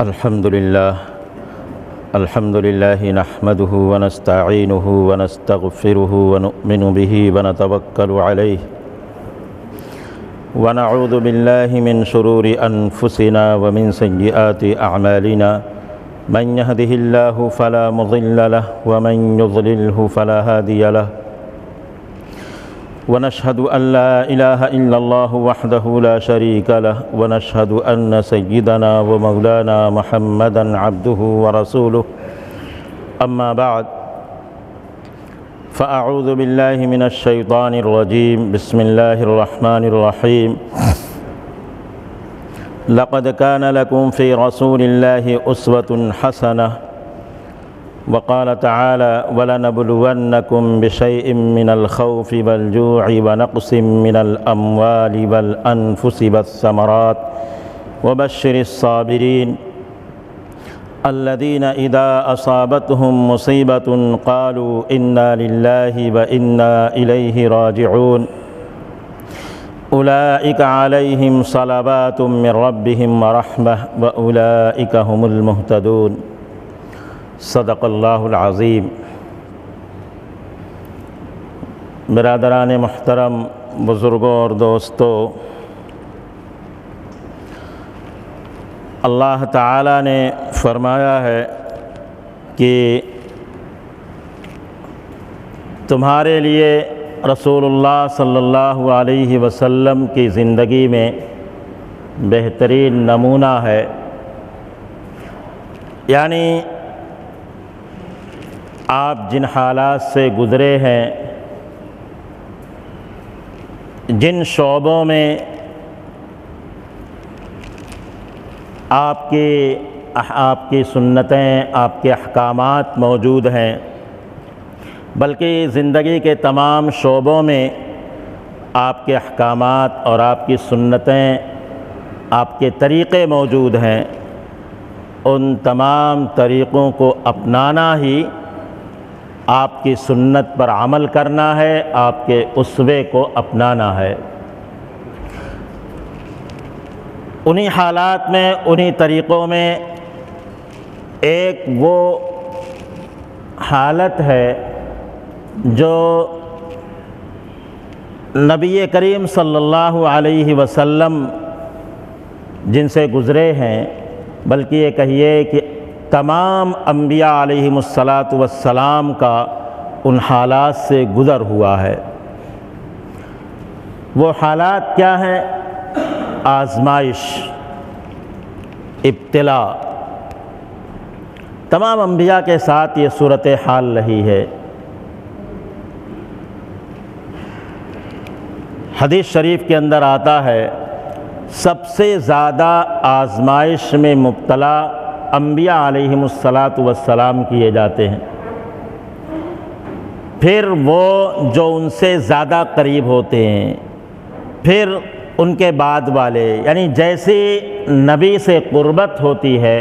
الحمد لله نحمده ونستعينه ونستغفره ونؤمن به ونتوكل عليه ونعوذ بالله من شرور أنفسنا ومن سيئات أعمالنا من يهده الله فلا مضل له ومن يضلله فلا هادي له ونشهد أن لا إله إلا الله وحده لا شريك له ونشهد أن سيدنا ومولانا محمدًا عبده ورسوله أما بعد فأعوذ بالله من الشيطان الرجيم بسم الله الرحمن الرحيم لقد كان لكم في رسول الله أسوة حسنة وقال تعالى ولنبلونكم بشيء من الخوف والجوع ونقص من الأموال والأنفس والثمرات وبشر الصابرين الذين إذا أصابتهم مصيبة قالوا إنا لله وإنا إليه راجعون أولئك عليهم صلوات من ربهم ورحمة وأولئك هم المهتدون صدق اللہ العظیم۔ برادران محترم، بزرگوں اور دوستو، اللہ تعالیٰ نے فرمایا ہے کہ تمہارے لیے رسول اللہ صلی اللہ علیہ وسلم کی زندگی میں بہترین نمونہ ہے، یعنی آپ جن حالات سے گزرے ہیں، جن شعبوں میں آپ کی سنتیں، آپ کے احکامات موجود ہیں، بلکہ زندگی کے تمام شعبوں میں آپ کے احکامات اور آپ کی سنتیں، آپ کے طریقے موجود ہیں، ان تمام طریقوں کو اپنانا ہی آپ کی سنت پر عمل کرنا ہے، آپ کے اسوے کو اپنانا ہے۔ انہی حالات میں، انہی طریقوں میں ایک وہ حالت ہے جو نبی کریم صلی اللہ علیہ وسلم جن سے گزرے ہیں، بلکہ یہ کہیے کہ تمام انبیاء علیہم السلام کا ان حالات سے گزر ہوا ہے۔ وہ حالات کیا ہیں؟ آزمائش، ابتلا، تمام انبیاء کے ساتھ یہ صورتحال رہی ہے۔ حدیث شریف کے اندر آتا ہے سب سے زیادہ آزمائش میں مبتلا انبیاء علیہم السلام کیے جاتے ہیں، پھر وہ جو ان سے زیادہ قریب ہوتے ہیں، پھر ان کے بعد والے، یعنی جیسے نبی سے قربت ہوتی ہے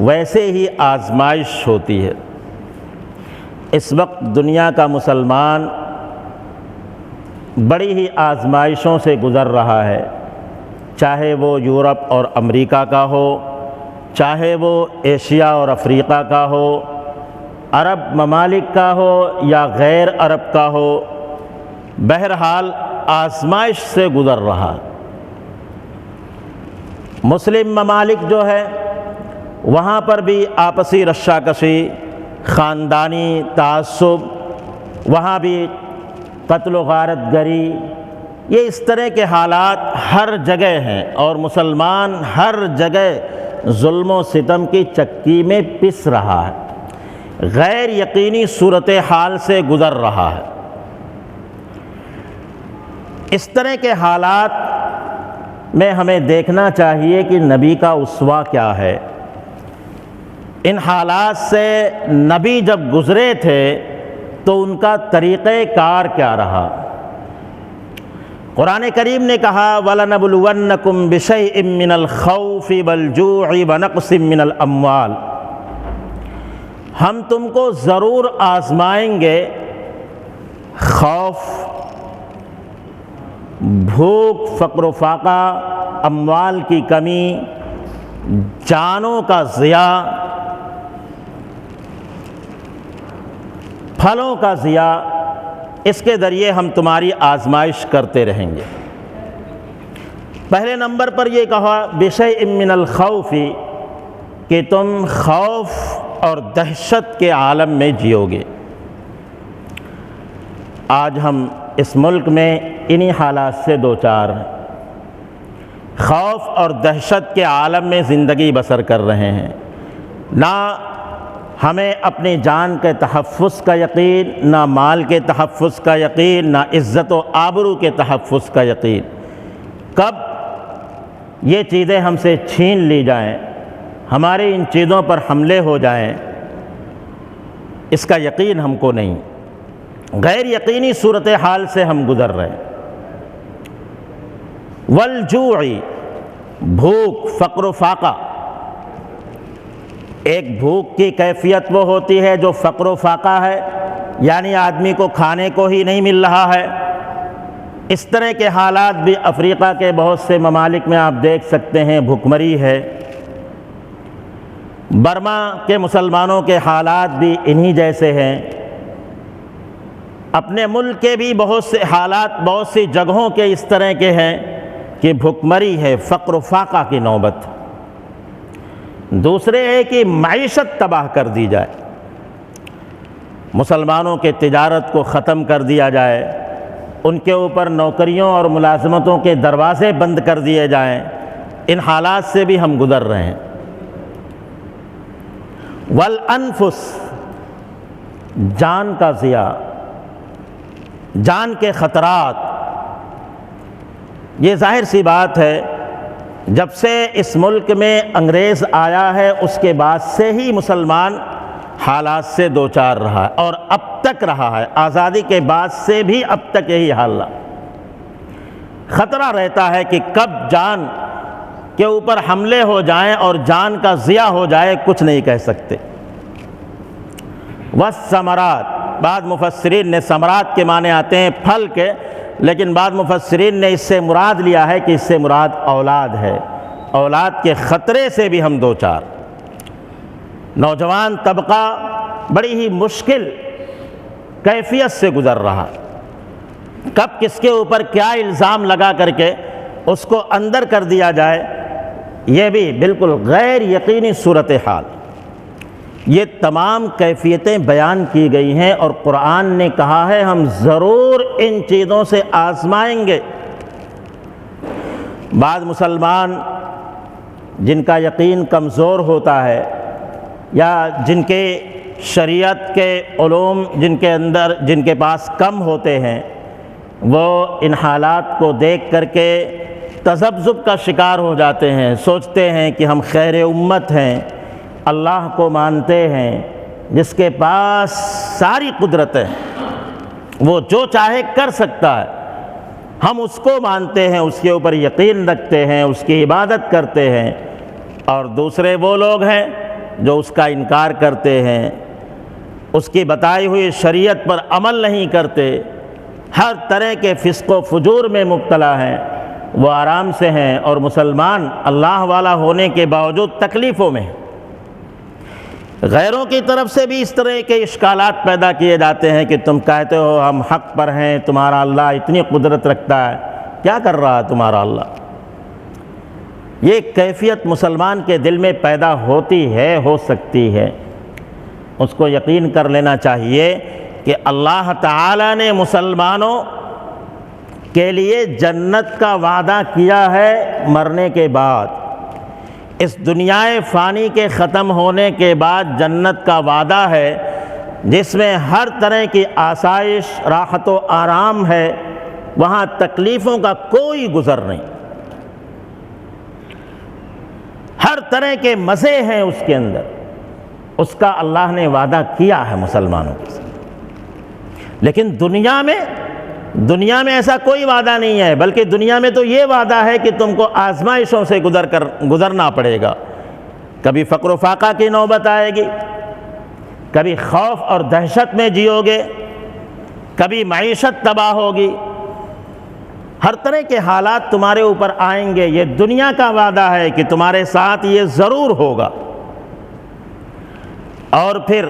ویسے ہی آزمائش ہوتی ہے۔ اس وقت دنیا کا مسلمان بڑی ہی آزمائشوں سے گزر رہا ہے، چاہے وہ یورپ اور امریکہ کا ہو، چاہے وہ ایشیا اور افریقہ کا ہو، عرب ممالک کا ہو یا غیر عرب کا ہو، بہرحال آزمائش سے گزر رہا۔ مسلم ممالک جو ہے وہاں پر بھی آپسی رشاکشی، خاندانی تعصب، وہاں بھی قتل و غارت گری، یہ اس طرح کے حالات ہر جگہ ہیں، اور مسلمان ہر جگہ ظلم و ستم کی چکی میں پس رہا ہے، غیر یقینی صورتحال سے گزر رہا ہے۔ اس طرح کے حالات میں ہمیں دیکھنا چاہیے کہ نبی کا اسوہ کیا ہے۔ ان حالات سے نبی جب گزرے تھے تو ان کا طریقہ کار کیا رہا۔ قرآن کریم نے کہا وَلَنَبْلُوَنَّكُمْ بِشَيْءٍ مِّنَ الْخَوْفِ وَالْجُوعِ وَنَقْصٍ مِّنَ الْأَمْوَالِ، ہم تم کو ضرور آزمائیں گے خوف، بھوک، فقر و فاقہ، اموال کی کمی، جانوں کا ضیاء، پھلوں کا ضیاء، اس کے ذریعے ہم تمہاری آزمائش کرتے رہیں گے۔ پہلے نمبر پر یہ کہا بشیء من الخوف، کہ تم خوف اور دہشت کے عالم میں جیو گے۔ آج ہم اس ملک میں انہی حالات سے دوچار ہیں، خوف اور دہشت کے عالم میں زندگی بسر کر رہے ہیں۔ نہ ہمیں اپنی جان کے تحفظ کا یقین، نہ مال کے تحفظ کا یقین، نہ عزت و آبرو کے تحفظ کا یقین۔ کب یہ چیزیں ہم سے چھین لی جائیں، ہماری ان چیزوں پر حملے ہو جائیں، اس کا یقین ہم کو نہیں۔ غیر یقینی صورتحال سے ہم گزر رہے ہیں۔ والجوع، بھوک، فقر و فاقہ۔ ایک بھوک کی کیفیت وہ ہوتی ہے جو فقر و فاقہ ہے، یعنی آدمی کو کھانے کو ہی نہیں مل رہا ہے۔ اس طرح کے حالات بھی افریقہ کے بہت سے ممالک میں آپ دیکھ سکتے ہیں، بھوکمری ہے۔ برما کے مسلمانوں کے حالات بھی انہی جیسے ہیں۔ اپنے ملک کے بھی بہت سے حالات، بہت سی جگہوں کے اس طرح کے ہیں کہ بھوکمری ہے، فقر و فاقہ کی نوبت۔ دوسرے ہے کہ معیشت تباہ کر دی جائے، مسلمانوں کے تجارت کو ختم کر دیا جائے، ان کے اوپر نوکریوں اور ملازمتوں کے دروازے بند کر دیے جائیں۔ ان حالات سے بھی ہم گزر رہے ہیں۔ والانفس، جان کا ضیاء، جان کے خطرات۔ یہ ظاہر سی بات ہے، جب سے اس ملک میں انگریز آیا ہے اس کے بعد سے ہی مسلمان حالات سے دوچار رہا ہے، اور اب تک رہا ہے۔ آزادی کے بعد سے بھی اب تک یہی حال رہا۔ خطرہ رہتا ہے کہ کب جان کے اوپر حملے ہو جائیں اور جان کا ضیاء ہو جائے، کچھ نہیں کہہ سکتے۔ والثمرات، بعض مفسرین نے ثمرات کے معنی آتے ہیں پھل کے، لیکن بعض مفسرین نے اس سے مراد لیا ہے کہ اس سے مراد اولاد ہے۔ اولاد کے خطرے سے بھی ہم دوچار۔ نوجوان طبقہ بڑی ہی مشکل کیفیت سے گزر رہا، کب کس کے اوپر کیا الزام لگا کر کے اس کو اندر کر دیا جائے، یہ بھی بالکل غیر یقینی صورتحال۔ یہ تمام کیفیتیں بیان کی گئی ہیں، اور قرآن نے کہا ہے ہم ضرور ان چیزوں سے آزمائیں گے۔ بعض مسلمان جن کا یقین کمزور ہوتا ہے، یا جن کے شریعت کے علوم جن کے پاس کم ہوتے ہیں، وہ ان حالات کو دیکھ کر کے تذبذب کا شکار ہو جاتے ہیں، سوچتے ہیں کہ ہم خیر امت ہیں، اللہ کو مانتے ہیں، جس کے پاس ساری قدرتیں، وہ جو چاہے کر سکتا ہے، ہم اس کو مانتے ہیں، اس کے اوپر یقین رکھتے ہیں، اس کی عبادت کرتے ہیں۔ اور دوسرے وہ لوگ ہیں جو اس کا انکار کرتے ہیں، اس کی بتائی ہوئی شریعت پر عمل نہیں کرتے، ہر طرح کے فسق و فجور میں مبتلا ہیں، وہ آرام سے ہیں، اور مسلمان اللہ والا ہونے کے باوجود تکلیفوں میں ہیں۔ غیروں کی طرف سے بھی اس طرح کے اشکالات پیدا کیے جاتے ہیں کہ تم کہتے ہو ہم حق پر ہیں، تمہارا اللہ اتنی قدرت رکھتا ہے، کیا کر رہا ہے تمہارا اللہ؟ یہ کیفیت مسلمان کے دل میں پیدا ہوتی ہے، ہو سکتی ہے۔ اس کو یقین کر لینا چاہیے کہ اللہ تعالیٰ نے مسلمانوں کے لیے جنت کا وعدہ کیا ہے مرنے کے بعد۔ اس دنیا فانی کے ختم ہونے کے بعد جنت کا وعدہ ہے، جس میں ہر طرح کی آسائش، راحت و آرام ہے، وہاں تکلیفوں کا کوئی گزر نہیں، ہر طرح کے مزے ہیں اس کے اندر۔ اس کا اللہ نے وعدہ کیا ہے مسلمانوں کے ساتھ۔ لیکن دنیا میں ایسا کوئی وعدہ نہیں ہے، بلکہ دنیا میں تو یہ وعدہ ہے کہ تم کو آزمائشوں سے گزرنا پڑے گا۔ کبھی فقر و فاقہ کی نوبت آئے گی، کبھی خوف اور دہشت میں جیو گے، کبھی معیشت تباہ ہوگی، ہر طرح کے حالات تمہارے اوپر آئیں گے، یہ دنیا کا وعدہ ہے کہ تمہارے ساتھ یہ ضرور ہوگا۔ اور پھر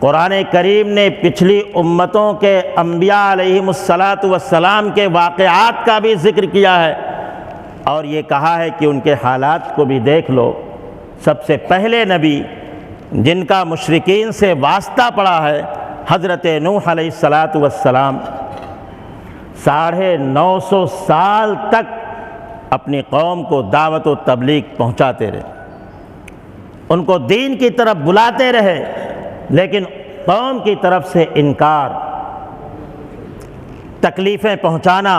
قرآن کریم نے پچھلی امتوں کے انبیاء علیہم السلام کے واقعات کا بھی ذکر کیا ہے، اور یہ کہا ہے کہ ان کے حالات کو بھی دیکھ لو۔ سب سے پہلے نبی جن کا مشرکین سے واسطہ پڑا ہے حضرت نوح علیہ السلام، 950 سال تک اپنی قوم کو دعوت و تبلیغ پہنچاتے رہے، ان کو دین کی طرف بلاتے رہے، لیکن قوم کی طرف سے انکار، تکلیفیں پہنچانا،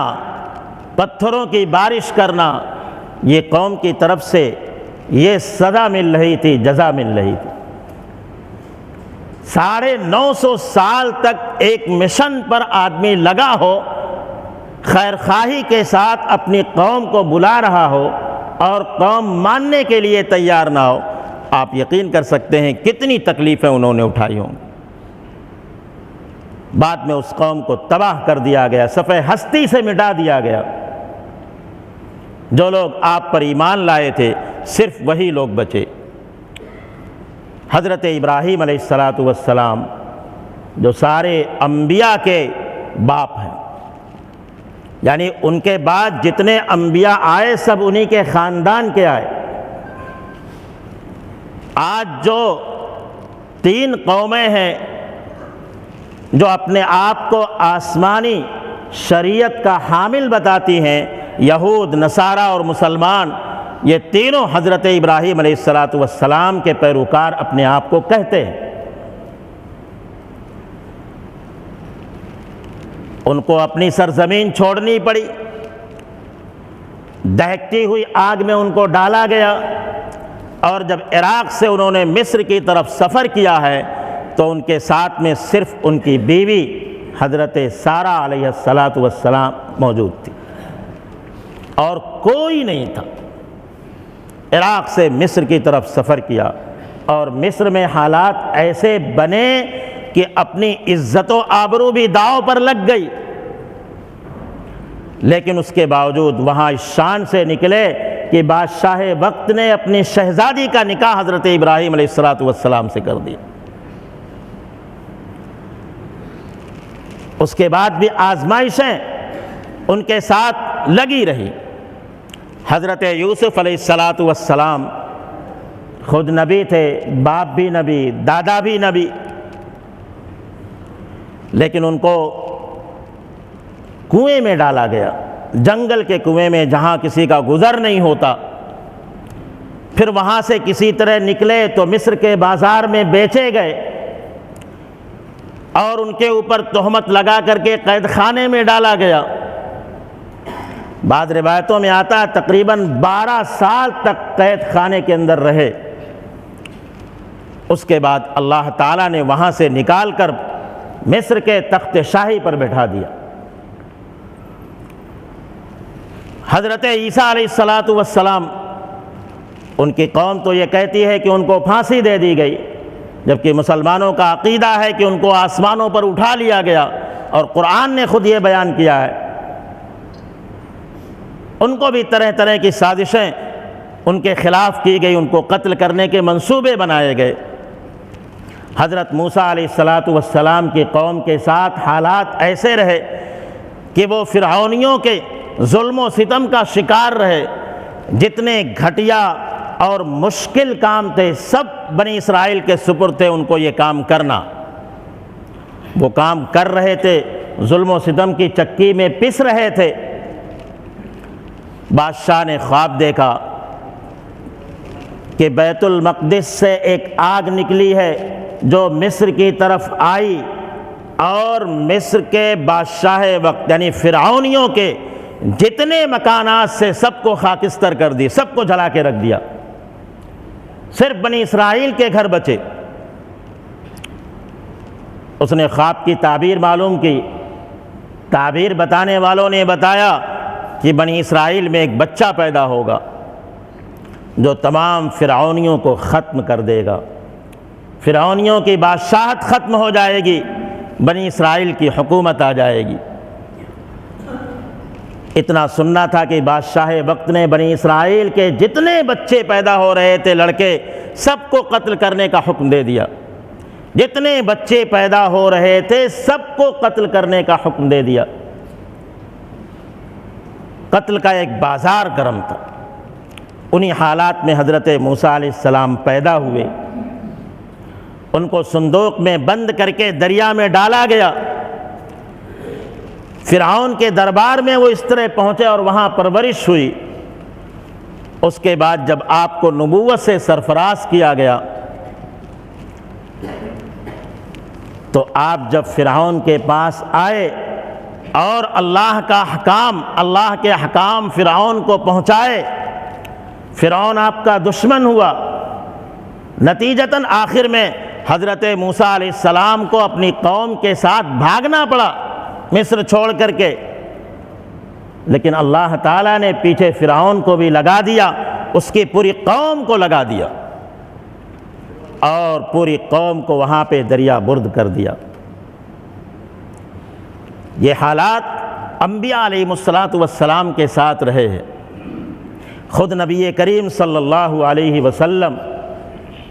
پتھروں کی بارش کرنا، یہ قوم کی طرف سے یہ سزا مل رہی تھی، جزا مل رہی تھی۔ 950 سال تک ایک مشن پر آدمی لگا ہو، خیر خواہی کے ساتھ اپنی قوم کو بلا رہا ہو اور قوم ماننے کے لیے تیار نہ ہو، آپ یقین کر سکتے ہیں کتنی تکلیفیں انہوں نے اٹھائی ہوں۔ بعد میں اس قوم کو تباہ کر دیا گیا، صفحہ ہستی سے مٹا دیا گیا۔ جو لوگ آپ پر ایمان لائے تھے صرف وہی لوگ بچے۔ حضرت ابراہیم علیہ السلام جو سارے انبیاء کے باپ ہیں، یعنی ان کے بعد جتنے انبیاء آئے سب انہی کے خاندان کے آئے۔ آج جو 3 قومیں ہیں جو اپنے آپ کو آسمانی شریعت کا حامل بتاتی ہیں، یہود، نصارہ اور مسلمان، یہ تینوں حضرت ابراہیم علیہ السلام کے پیروکار اپنے آپ کو کہتے ہیں۔ ان کو اپنی سرزمین چھوڑنی پڑی، دہکتی ہوئی آگ میں ان کو ڈالا گیا، اور جب عراق سے انہوں نے مصر کی طرف سفر کیا ہے تو ان کے ساتھ میں صرف ان کی بیوی حضرت سارہ علیہ السلام موجود تھی، اور کوئی نہیں تھا۔ عراق سے مصر کی طرف سفر کیا، اور مصر میں حالات ایسے بنے کہ اپنی عزت و آبرو بھی داؤ پر لگ گئی، لیکن اس کے باوجود وہاں اس شان سے نکلے کہ بادشاہ وقت نے اپنی شہزادی کا نکاح حضرت ابراہیم علیہ السلام سے کر دیا۔ اس کے بعد بھی آزمائشیں ان کے ساتھ لگی رہی۔ حضرت یوسف علیہ السلام خود نبی تھے، باپ بھی نبی، دادا بھی نبی، لیکن ان کو کنویں میں ڈالا گیا، جنگل کے کنویں میں جہاں کسی کا گزر نہیں ہوتا۔ پھر وہاں سے کسی طرح نکلے تو مصر کے بازار میں بیچے گئے، اور ان کے اوپر تہمت لگا کر کے قید خانے میں ڈالا گیا۔ بعض روایتوں میں آتا ہے تقریباً 12 سال تک قید خانے کے اندر رہے۔ اس کے بعد اللہ تعالیٰ نے وہاں سے نکال کر مصر کے تخت شاہی پر بٹھا دیا۔ حضرت عیسیٰ علیہ السلام، ان کی قوم تو یہ کہتی ہے کہ ان کو پھانسی دے دی گئی، جبکہ مسلمانوں کا عقیدہ ہے کہ ان کو آسمانوں پر اٹھا لیا گیا، اور قرآن نے خود یہ بیان کیا ہے۔ ان کو بھی طرح طرح کی سازشیں ان کے خلاف کی گئی، ان کو قتل کرنے کے منصوبے بنائے گئے۔ حضرت موسیٰ علیہ السلام کی قوم کے ساتھ حالات ایسے رہے کہ وہ فرعونیوں کے ظلم و ستم کا شکار رہے۔ جتنے گھٹیا اور مشکل کام تھے سب بنی اسرائیل کے سپرد تھے ان کو یہ کام کرنا۔ وہ کام کر رہے تھے، ظلم و ستم کی چکی میں پس رہے تھے۔ بادشاہ نے خواب دیکھا کہ بیت المقدس سے ایک آگ نکلی ہے جو مصر کی طرف آئی، اور مصر کے بادشاہ وقت یعنی فرعونیوں کے جتنے مکانات سے سب کو خاکستر کر دی، سب کو جلا کے رکھ دیا، صرف بنی اسرائیل کے گھر بچے۔ اس نے خواب کی تعبیر معلوم کی، تعبیر بتانے والوں نے بتایا کہ بنی اسرائیل میں ایک بچہ پیدا ہوگا جو تمام فرعونیوں کو ختم کر دے گا، فرعونیوں کی بادشاہت ختم ہو جائے گی، بنی اسرائیل کی حکومت آ جائے گی۔ اتنا سننا تھا کہ بادشاہ وقت نے بنی اسرائیل کے جتنے بچے پیدا ہو رہے تھے لڑکے، سب کو قتل کرنے کا حکم دے دیا۔ جتنے بچے پیدا ہو رہے تھے سب کو قتل کرنے کا حکم دے دیا۔ قتل کا ایک بازار گرم تھا۔ انہی حالات میں حضرت موسیٰ علیہ السلام پیدا ہوئے، ان کو صندوق میں بند کر کے دریا میں ڈالا گیا۔ فرعون کے دربار میں وہ اس طرح پہنچے اور وہاں پرورش ہوئی۔ اس کے بعد جب آپ کو نبوت سے سرفراز کیا گیا تو آپ جب فرعون کے پاس آئے اور اللہ کے احکام فرعون کو پہنچائے، فرعون آپ کا دشمن ہوا۔ نتیجتاً آخر میں حضرت موسیٰ علیہ السلام کو اپنی قوم کے ساتھ بھاگنا پڑا مصر چھوڑ کر کے، لیکن اللہ تعالیٰ نے پیچھے فرعون کو بھی لگا دیا، اس کی پوری قوم کو لگا دیا اور پوری قوم کو وہاں پہ دریا برد کر دیا۔ یہ حالات انبیاء علیہ السلام کے ساتھ رہے ہیں۔ خود نبی کریم صلی اللہ علیہ وسلم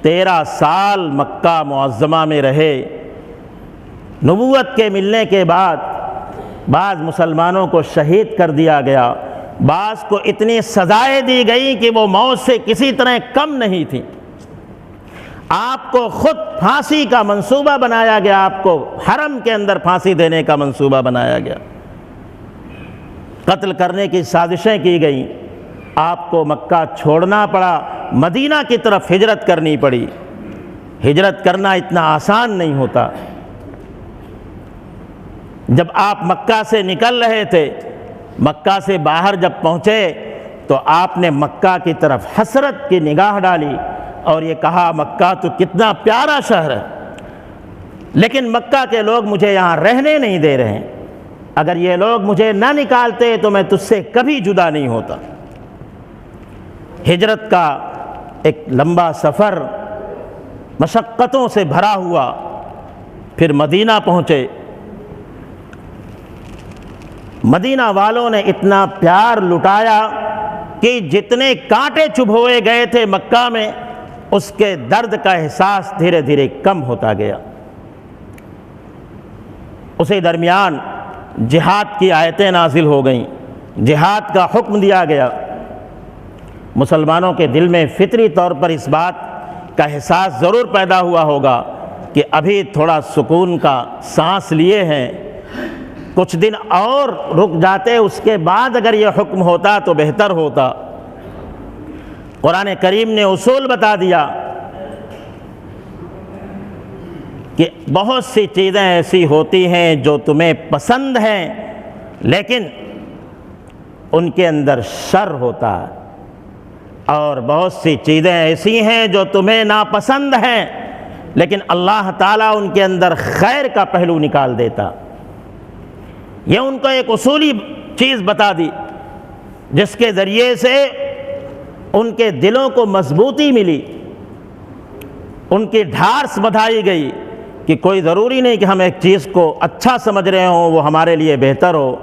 13 سال مکہ معظمہ میں رہے۔ نبوت کے ملنے کے بعد بعض مسلمانوں کو شہید کر دیا گیا، بعض کو اتنی سزائیں دی گئی کہ وہ موت سے کسی طرح کم نہیں تھی۔ آپ کو خود پھانسی کا منصوبہ بنایا گیا، آپ کو حرم کے اندر پھانسی دینے کا منصوبہ بنایا گیا، قتل کرنے کی سازشیں کی گئیں۔ آپ کو مکہ چھوڑنا پڑا، مدینہ کی طرف ہجرت کرنی پڑی۔ ہجرت کرنا اتنا آسان نہیں ہوتا۔ جب آپ مکہ سے نکل رہے تھے، مکہ سے باہر جب پہنچے تو آپ نے مکہ کی طرف حسرت کی نگاہ ڈالی اور یہ کہا مکہ تو کتنا پیارا شہر ہے، لیکن مکہ کے لوگ مجھے یہاں رہنے نہیں دے رہے ہیں۔ اگر یہ لوگ مجھے نہ نکالتے تو میں تجھ سے کبھی جدا نہیں ہوتا۔ ہجرت کا ایک لمبا سفر مشقتوں سے بھرا ہوا، پھر مدینہ پہنچے۔ مدینہ والوں نے اتنا پیار لٹایا کہ جتنے کانٹے چبھوئے گئے تھے مکہ میں، اس کے درد کا احساس دھیرے دھیرے کم ہوتا گیا۔ اسی درمیان جہاد کی آیتیں نازل ہو گئیں، جہاد کا حکم دیا گیا۔ مسلمانوں کے دل میں فطری طور پر اس بات کا احساس ضرور پیدا ہوا ہوگا کہ ابھی تھوڑا سکون کا سانس لیے ہیں، کچھ دن اور رک جاتے، اس کے بعد اگر یہ حکم ہوتا تو بہتر ہوتا۔ قرآن کریم نے اصول بتا دیا کہ بہت سی چیزیں ایسی ہوتی ہیں جو تمہیں پسند ہیں لیکن ان کے اندر شر ہوتا ہے، اور بہت سی چیزیں ایسی ہیں جو تمہیں ناپسند ہیں لیکن اللہ تعالیٰ ان کے اندر خیر کا پہلو نکال دیتا۔ یہ ان کو ایک اصولی چیز بتا دی جس کے ذریعے سے ان کے دلوں کو مضبوطی ملی، ان کی ڈھارس بڑھائی گئی کہ کوئی ضروری نہیں کہ ہم ایک چیز کو اچھا سمجھ رہے ہوں وہ ہمارے لیے بہتر ہو،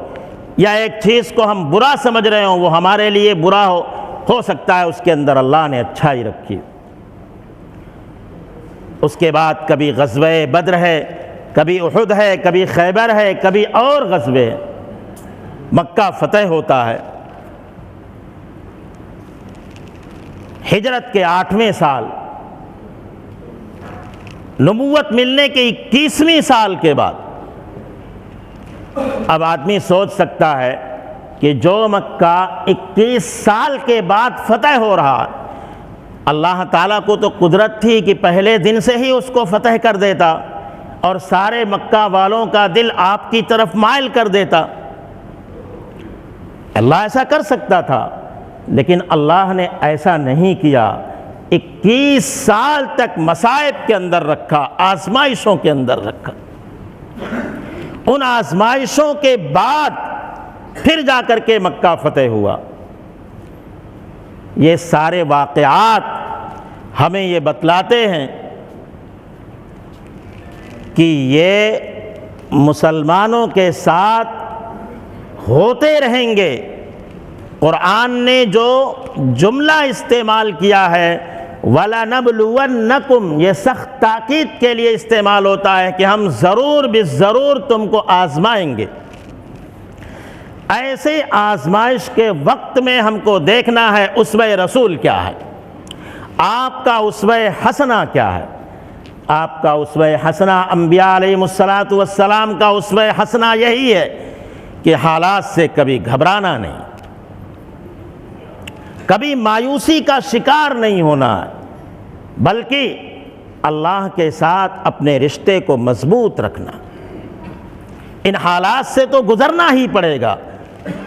یا ایک چیز کو ہم برا سمجھ رہے ہوں وہ ہمارے لیے برا ہو سکتا ہے اس کے اندر اللہ نے اچھائی رکھی۔ اس کے بعد کبھی غزوہ بدر ہے، کبھی احد ہے، کبھی خیبر ہے، کبھی اور غزوے، مکہ فتح ہوتا ہے۔ ہجرت کے 8ویں سال، نبوت ملنے کے 21ویں سال کے بعد، اب آدمی سوچ سکتا ہے کہ جو مکہ 21 سال کے بعد فتح ہو رہا ہے، اللہ تعالیٰ کو تو قدرت تھی کہ پہلے دن سے ہی اس کو فتح کر دیتا اور سارے مکہ والوں کا دل آپ کی طرف مائل کر دیتا۔ اللہ ایسا کر سکتا تھا، لیکن اللہ نے ایسا نہیں کیا۔ 21 سال تک مصائب کے اندر رکھا، آزمائشوں کے اندر رکھا۔ ان آزمائشوں کے بعد پھر جا کر کے مکہ فتح ہوا۔ یہ سارے واقعات ہمیں یہ بتلاتے ہیں کہ یہ مسلمانوں کے ساتھ ہوتے رہیں گے قرآن نے جو جملہ استعمال کیا ہے وَلَنَبْلُوَنَّكُمْ، یہ سخت تاکید کے لیے استعمال ہوتا ہے کہ ہم ضرور بالضرور تم کو آزمائیں گے۔ ایسے آزمائش کے وقت میں ہم کو دیکھنا ہے اسوہ رسول کیا ہے، آپ کا اسوہ حسنہ کیا ہے۔ آپ کا اسوہ حسنہ انبیاء علیہم السلام کا اسوہ حسنہ یہی ہے کہ حالات سے کبھی گھبرانا نہیں، کبھی مایوسی کا شکار نہیں ہونا ہے، بلکہ اللہ کے ساتھ اپنے رشتے کو مضبوط رکھنا۔ ان حالات سے تو گزرنا ہی پڑے گا،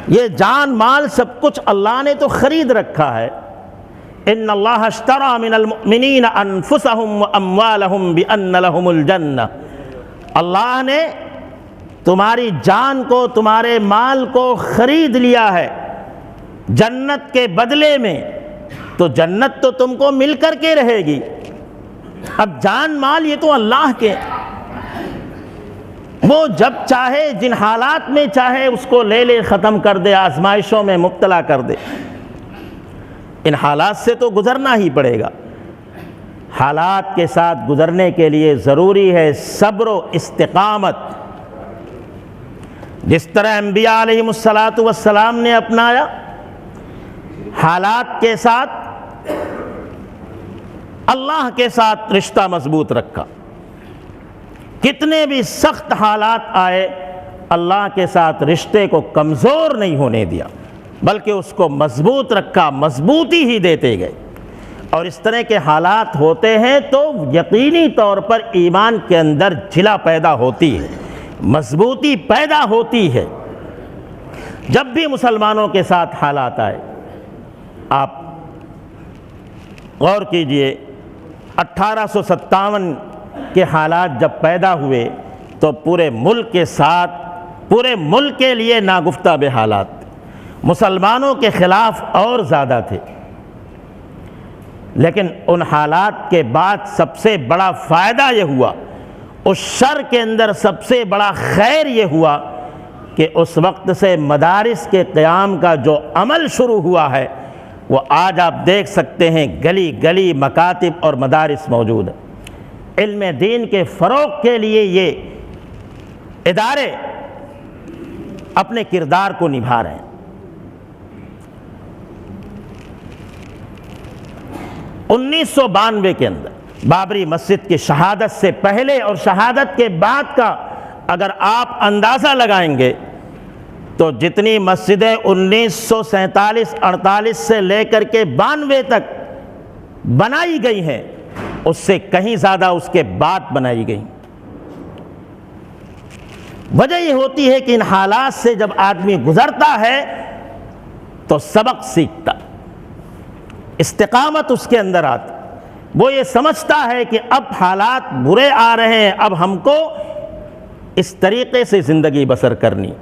یہ جان مال سب کچھ اللہ نے تو خرید رکھا ہے۔ ان اللہ اشتری من المؤمنین انفسهم واموالهم بان لهم الجنہ، اللہ نے تمہاری جان کو، تمہارے مال کو خرید لیا ہے جنت کے بدلے میں، تو جنت تو تم کو مل کر کے رہے گی۔ اب جان مال یہ تو اللہ کے، وہ جب چاہے جن حالات میں چاہے اس کو لے لے، ختم کر دے، آزمائشوں میں مبتلا کر دے۔ ان حالات سے تو گزرنا ہی پڑے گا۔ حالات کے ساتھ گزرنے کے لیے ضروری ہے صبر و استقامت۔ جس طرح انبیاء علیہم السلام نے اپنایا، حالات کے ساتھ اللہ کے ساتھ رشتہ مضبوط رکھا، کتنے بھی سخت حالات آئے اللہ کے ساتھ رشتے کو کمزور نہیں ہونے دیا، بلکہ اس کو مضبوط رکھا، مضبوطی ہی دیتے گئے۔ اور اس طرح کے حالات ہوتے ہیں تو یقینی طور پر ایمان کے اندر جھلا پیدا ہوتی ہے، مضبوطی پیدا ہوتی ہے۔ جب بھی مسلمانوں کے ساتھ حالات آئے، آپ غور کیجئے 1857 کے حالات جب پیدا ہوئے تو پورے ملک کے ساتھ، پورے ملک کے لیے ناگفتہ بے حالات، مسلمانوں کے خلاف اور زیادہ تھے۔ لیکن ان حالات کے بعد سب سے بڑا فائدہ یہ ہوا، اس شر کے اندر سب سے بڑا خیر یہ ہوا کہ اس وقت سے مدارس کے قیام کا جو عمل شروع ہوا ہے وہ آج آپ دیکھ سکتے ہیں، گلی گلی مکاتب اور مدارس موجود ہیں۔ علم دین کے فروغ کے لیے یہ ادارے اپنے کردار کو نبھا رہے ہیں۔ 1992 کے اندر بابری مسجد کی شہادت سے پہلے اور شہادت کے بعد کا اگر آپ اندازہ لگائیں گے تو جتنی مسجدیں 1947-48 سے لے کر کے 92 تک بنائی گئی ہیں، اس سے کہیں زیادہ اس کے بعد بنائی گئی۔ وجہ یہ ہوتی ہے کہ ان حالات سے جب آدمی گزرتا ہے تو سبق سیکھتا، استقامت اس کے اندر آتی، وہ یہ سمجھتا ہے کہ اب حالات برے آ رہے ہیں، اب ہم کو اس طریقے سے زندگی بسر کرنی۔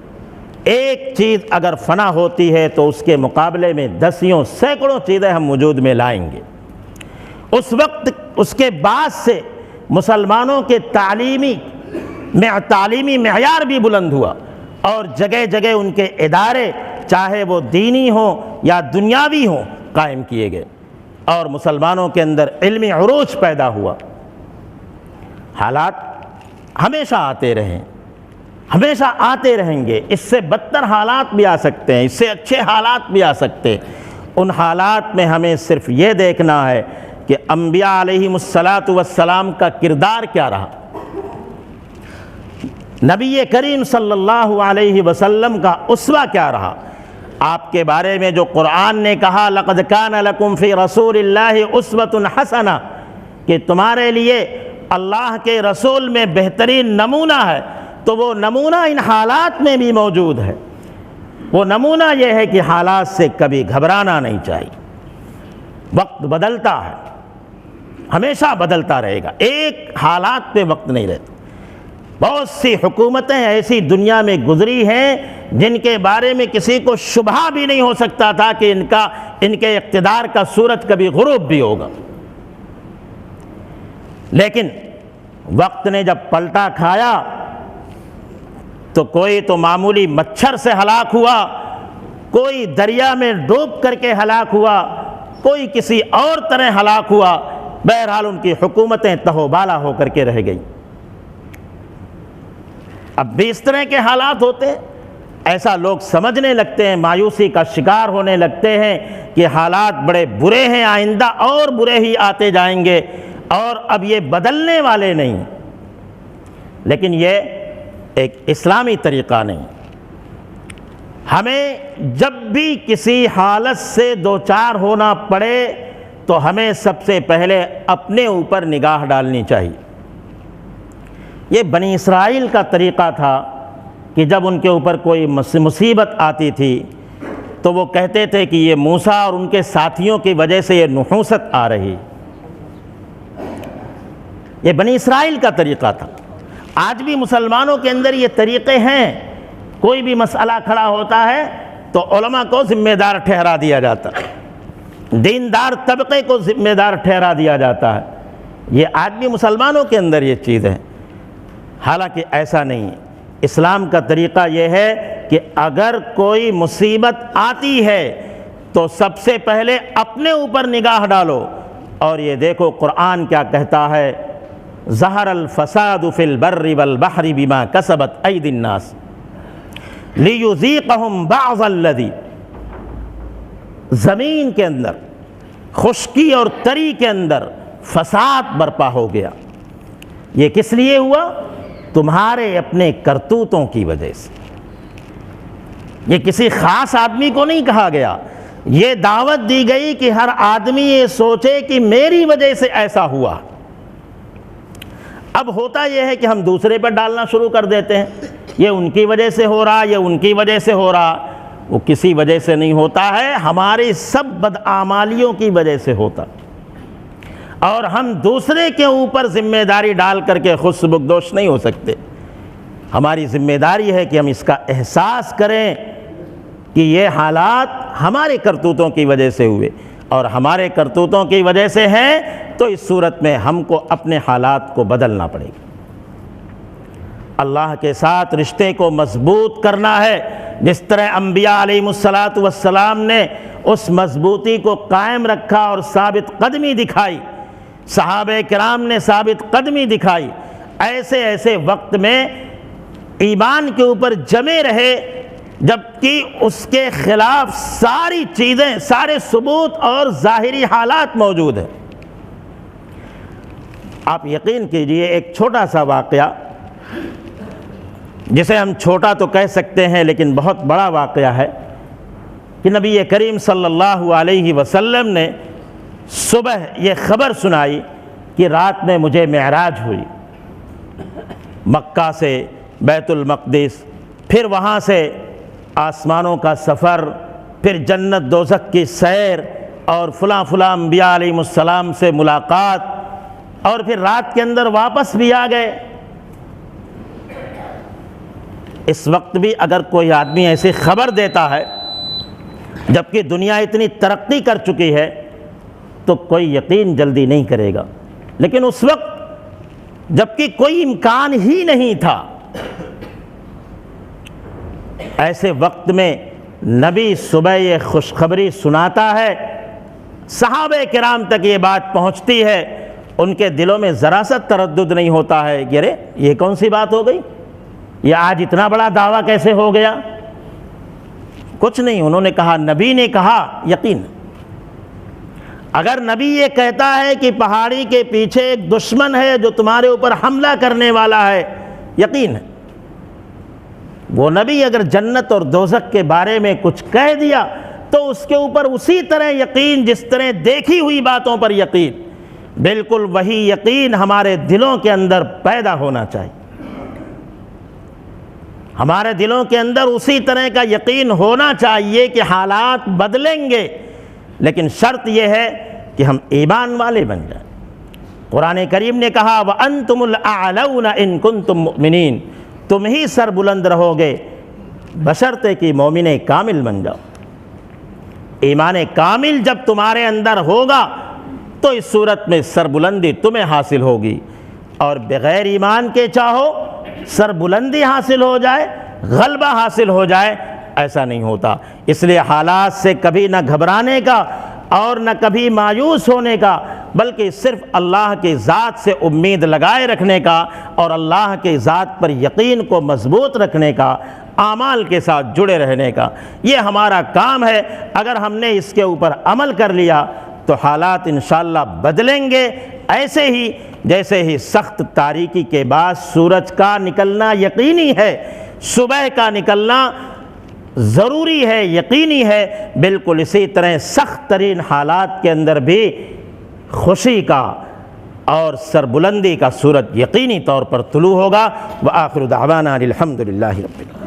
ایک چیز اگر فنا ہوتی ہے تو اس کے مقابلے میں دسیوں سینکڑوں چیزیں ہم وجود میں لائیں گے۔ اس وقت اس کے بعد سے مسلمانوں کے تعلیمی معیار بھی بلند ہوا، اور جگہ جگہ ان کے ادارے چاہے وہ دینی ہوں یا دنیاوی ہوں قائم کیے گئے، اور مسلمانوں کے اندر علمی عروج پیدا ہوا۔ حالات ہمیشہ آتے رہیں، ہمیشہ آتے رہیں گے، اس سے بدتر حالات بھی آ سکتے ہیں، اس سے اچھے حالات بھی آ سکتے ہیں۔ ان حالات میں ہمیں صرف یہ دیکھنا ہے کہ انبیاء علیہم السلام کا کردار کیا رہا، نبی کریم صلی اللہ علیہ وسلم کا اسوہ کیا رہا۔ آپ کے بارے میں جو قرآن نے کہا لَقَدْ كَانَ لَكُمْ فِي رَسُولِ اللَّهِ أُسْوَةٌ حَسَنَةٌ، کہ تمہارے لیے اللہ کے رسول میں بہترین نمونہ ہے، تو وہ نمونہ ان حالات میں بھی موجود ہے۔ وہ نمونہ یہ ہے کہ حالات سے کبھی گھبرانا نہیں چاہیے۔ وقت بدلتا ہے، ہمیشہ بدلتا رہے گا، ایک حالات پہ وقت نہیں رہتا۔ بہت سی حکومتیں ایسی دنیا میں گزری ہیں جن کے بارے میں کسی کو شبہ بھی نہیں ہو سکتا تھا کہ ان کے اقتدار کا سورج کبھی غروب بھی ہوگا، لیکن وقت نے جب پلٹا کھایا تو کوئی تو معمولی مچھر سے ہلاک ہوا، کوئی دریا میں ڈوب کر کے ہلاک ہوا، کوئی کسی اور طرح ہلاک ہوا، بہرحال ان کی حکومتیں تہو بالا ہو کر کے رہ گئیں۔ اب بھی اس طرح کے حالات ہوتے ہیں، ایسا لوگ سمجھنے لگتے ہیں، مایوسی کا شکار ہونے لگتے ہیں کہ حالات بڑے برے ہیں، آئندہ اور برے ہی آتے جائیں گے اور اب یہ بدلنے والے نہیں۔ لیکن یہ ایک اسلامی طریقہ نہیں۔ ہمیں جب بھی کسی حالت سے دوچار ہونا پڑے تو ہمیں سب سے پہلے اپنے اوپر نگاہ ڈالنی چاہیے۔ یہ بنی اسرائیل کا طریقہ تھا کہ جب ان کے اوپر کوئی مصیبت آتی تھی تو وہ کہتے تھے کہ یہ موسیٰ اور ان کے ساتھیوں کی وجہ سے یہ نحوست آ رہی۔ یہ بنی اسرائیل کا طریقہ تھا۔ آج بھی مسلمانوں کے اندر یہ طریقے ہیں، کوئی بھی مسئلہ کھڑا ہوتا ہے تو علماء کو ذمہ دار ٹھہرا دیا جاتا ہے، دیندار طبقے کو ذمہ دار ٹھہرا دیا جاتا ہے۔ یہ آج بھی مسلمانوں کے اندر یہ چیز ہے، حالانکہ ایسا نہیں۔ اسلام کا طریقہ یہ ہے کہ اگر کوئی مصیبت آتی ہے تو سب سے پہلے اپنے اوپر نگاہ ڈالو، اور یہ دیکھو قرآن کیا کہتا ہے، ظہر الفساد فی البر والبحر بما کسبت ایدی الناس لیذیقہم بعض الذی، زمین کے اندر خشکی اور تری کے اندر فساد برپا ہو گیا۔ یہ کس لیے ہوا؟ تمہارے اپنے کرتوتوں کی وجہ سے۔ یہ کسی خاص آدمی کو نہیں کہا گیا، یہ دعوت دی گئی کہ ہر آدمی یہ سوچے کہ میری وجہ سے ایسا ہوا۔ اب ہوتا یہ ہے کہ ہم دوسرے پر ڈالنا شروع کر دیتے ہیں، یہ ان کی وجہ سے ہو رہا، یہ ان کی وجہ سے ہو رہا۔ وہ کسی وجہ سے نہیں ہوتا ہے، ہماری سب بدعمالیوں کی وجہ سے ہوتا، اور ہم دوسرے کے اوپر ذمہ داری ڈال کر کے خود سبکدوش نہیں ہو سکتے۔ ہماری ذمہ داری ہے کہ ہم اس کا احساس کریں کہ یہ حالات ہمارے کرتوتوں کی وجہ سے ہوئے، اور ہمارے کرتوتوں کی وجہ سے ہیں تو اس صورت میں ہم کو اپنے حالات کو بدلنا پڑے گا۔ اللہ کے ساتھ رشتے کو مضبوط کرنا ہے، جس طرح انبیاء علیہم السلام نے اس مضبوطی کو قائم رکھا اور ثابت قدمی دکھائی، صحابہ کرام نے ثابت قدمی دکھائی۔ ایسے ایسے وقت میں ایمان کے اوپر جمے رہے جبکہ اس کے خلاف ساری چیزیں، سارے ثبوت اور ظاہری حالات موجود ہیں۔ آپ یقین کیجئے، ایک چھوٹا سا واقعہ، جسے ہم چھوٹا تو کہہ سکتے ہیں لیکن بہت بڑا واقعہ ہے، کہ نبی کریم صلی اللہ علیہ وسلم نے صبح یہ خبر سنائی کہ رات میں مجھے معراج ہوئی، مکہ سے بیت المقدس، پھر وہاں سے آسمانوں کا سفر، پھر جنت دوزخ کی سیر، اور فلاں فلاں انبیاء علیہ السلام سے ملاقات، اور پھر رات کے اندر واپس بھی آ گئے۔ اس وقت بھی اگر کوئی آدمی ایسی خبر دیتا ہے جبکہ دنیا اتنی ترقی کر چکی ہے تو کوئی یقین جلدی نہیں کرے گا، لیکن اس وقت جبکہ کوئی امکان ہی نہیں تھا، ایسے وقت میں نبی صبح یہ خوشخبری سناتا ہے، صحابہ کرام تک یہ بات پہنچتی ہے، ان کے دلوں میں ذرا سا تردد نہیں ہوتا ہے کہ ارے یہ کون سی بات ہو گئی، یہ آج اتنا بڑا دعویٰ کیسے ہو گیا؟ کچھ نہیں، انہوں نے کہا، نبی نے کہا، یقین۔ اگر نبی یہ کہتا ہے کہ پہاڑی کے پیچھے ایک دشمن ہے جو تمہارے اوپر حملہ کرنے والا ہے، یقین ہے۔ وہ نبی اگر جنت اور دوزخ کے بارے میں کچھ کہہ دیا تو اس کے اوپر اسی طرح یقین جس طرح دیکھی ہوئی باتوں پر یقین، بالکل وہی یقین ہمارے دلوں کے اندر پیدا ہونا چاہیے۔ ہمارے دلوں کے اندر اسی طرح کا یقین ہونا چاہیے کہ حالات بدلیں گے، لیکن شرط یہ ہے کہ ہم ایمان والے بن جائیں۔ قرآن کریم نے کہا وَأَنْتُمُ الْأَعْلَوْنَ إِن كُنتُم مُؤْمِنِينَ، تم ہی سر بلند رہو گے بشرطے کہ مومن کامل بن جاؤ۔ ایمان کامل جب تمہارے اندر ہوگا تو اس صورت میں سر بلندی تمہیں حاصل ہوگی، اور بغیر ایمان کے چاہو سر بلندی حاصل ہو جائے، غلبہ حاصل ہو جائے، ایسا نہیں ہوتا۔ اس لیے حالات سے کبھی نہ گھبرانے کا اور نہ کبھی مایوس ہونے کا، بلکہ صرف اللہ کی ذات سے امید لگائے رکھنے کا اور اللہ کی ذات پر یقین کو مضبوط رکھنے کا، اعمال کے ساتھ جڑے رہنے کا، یہ ہمارا کام ہے۔ اگر ہم نے اس کے اوپر عمل کر لیا تو حالات انشاءاللہ بدلیں گے، ایسے ہی جیسے ہی سخت تاریکی کے بعد سورج کا نکلنا یقینی ہے، صبح کا نکلنا ضروری ہے، یقینی ہے، بالکل اسی طرح سخت ترین حالات کے اندر بھی خوشی کا اور سربلندی کا سورج یقینی طور پر طلوع ہوگا۔ وآخر دعوانا الحمدللہ رب العالمین۔